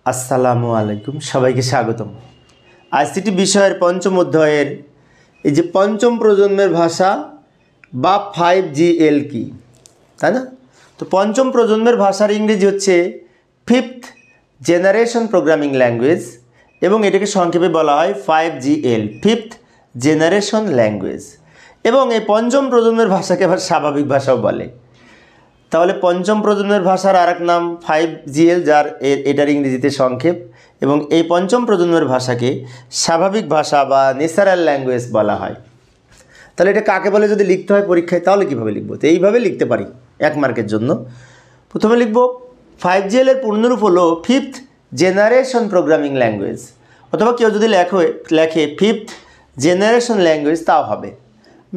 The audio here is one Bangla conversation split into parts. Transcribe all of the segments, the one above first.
আসসালামু আলাইকুম, সবাইকে স্বাগতম। আইসিটি বিষয়ের পঞ্চম অধ্যায়ের এই যে পঞ্চম প্রজন্মের ভাষা বা 5GL কি, তাই না? তো পঞ্চম প্রজন্মের ভাষার ইংরেজি হচ্ছে ফিফথ জেনারেশন প্রোগ্রামিং ল্যাঙ্গুয়েজ, এবং এটাকে সংক্ষেপে বলা হয় 5GL, ফিফথ জেনারেশন ল্যাঙ্গুয়েজ। এবং এই পঞ্চম প্রজন্মের ভাষাকে আবার স্বাভাবিক ভাষাও বলে। তাহলে পঞ্চম প্রজন্মের ভাষার আরেক নাম 5GL, যার এটার ইংরেজিতে সংক্ষেপ, এবং এই পঞ্চম প্রজন্মের ভাষাকে স্বাভাবিক ভাষা বা ন্যাচারাল ল্যাঙ্গুয়েজ বলা হয়। তাহলে এটা কাকে বলে যদি লিখতে হয় পরীক্ষায়, তাহলে কীভাবে লিখবো? তো এইভাবে লিখতে পারি 1 মার্কের জন্য। প্রথমে লিখব 5GL এর পূর্ণরূপ হলো ফিফথ জেনারেশন প্রোগ্রামিং ল্যাঙ্গুয়েজ, অথবা কেউ যদি লেখে ফিফথ জেনারেশন ল্যাঙ্গুয়েজ, তাও হবে।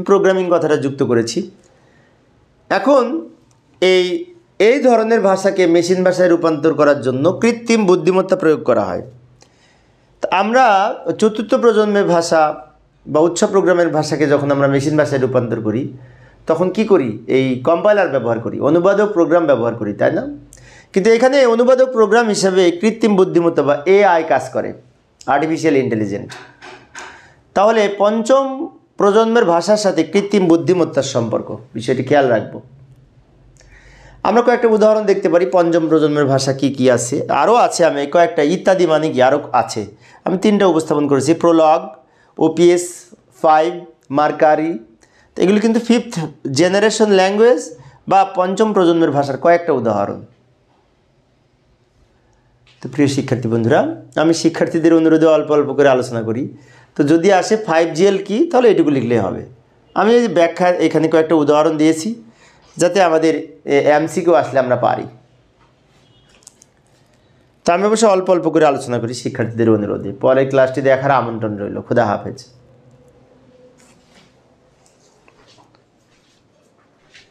প্রোগ্রামিং কথাটা যুক্ত করেছি। এখন এই ধরনের ভাষাকে মেশিন ভাষায় রূপান্তর করার জন্য কৃত্রিম বুদ্ধিমত্তা প্রয়োগ করা হয়। তো আমরা চতুর্থ প্রজন্মের ভাষা বা উচ্চ প্রোগ্রামের ভাষাকে যখন আমরা মেশিন ভাষায় রূপান্তর করি, তখন কি করি? এই কম্পাইলার ব্যবহার করি, অনুবাদক প্রোগ্রাম ব্যবহার করি, তাই না? কিন্তু এখানে অনুবাদক প্রোগ্রাম হিসাবে কৃত্রিম বুদ্ধিমত্তা বা AI কাজ করে, আর্টিফিশিয়াল ইন্টেলিজেন্স। তাহলে পঞ্চম প্রজন্মের ভাষার সাথে কৃত্রিম বুদ্ধিমত্তার সম্পর্ক, বিষয়টি খেয়াল রাখবো। আমরা কয়েকটা উদাহরণ দেখতে পারি পঞ্চম প্রজন্মের ভাষা কি কি আছে। আরও আছে, আমি কয়েকটা ইত্যাদি মানে কি আরও আছে, আমি 3টা উপস্থাপন করেছি। Prolog, OPS 5, mercury. তো এগুলো কিন্তু ফিফথ জেনারেশন ল্যাঙ্গুয়েজ বা পঞ্চম প্রজন্মের ভাষার কয়েকটা উদাহরণ। তো প্রিয় শিক্ষার্থী বন্ধুরা, আমি শিক্ষার্থীদের অনুরোধে অল্প অল্প করে আলোচনা করি। তো যদি আসে 5GL কি, তাহলে এটুকু লিখলেই হবে। আমি এই ব্যাখ্যা এখানে কয়েকটা উদাহরণ দিয়েছি, যাতে আমাদের MCQ আসলে আমরা পারি। তো আমি অবশ্য অল্প অল্প করে আলোচনা করি শিক্ষার্থীদের অনুরোধে। পরে ক্লাসটি দেখার আমন্ত্রণ রইল। খুদা হাফেজ।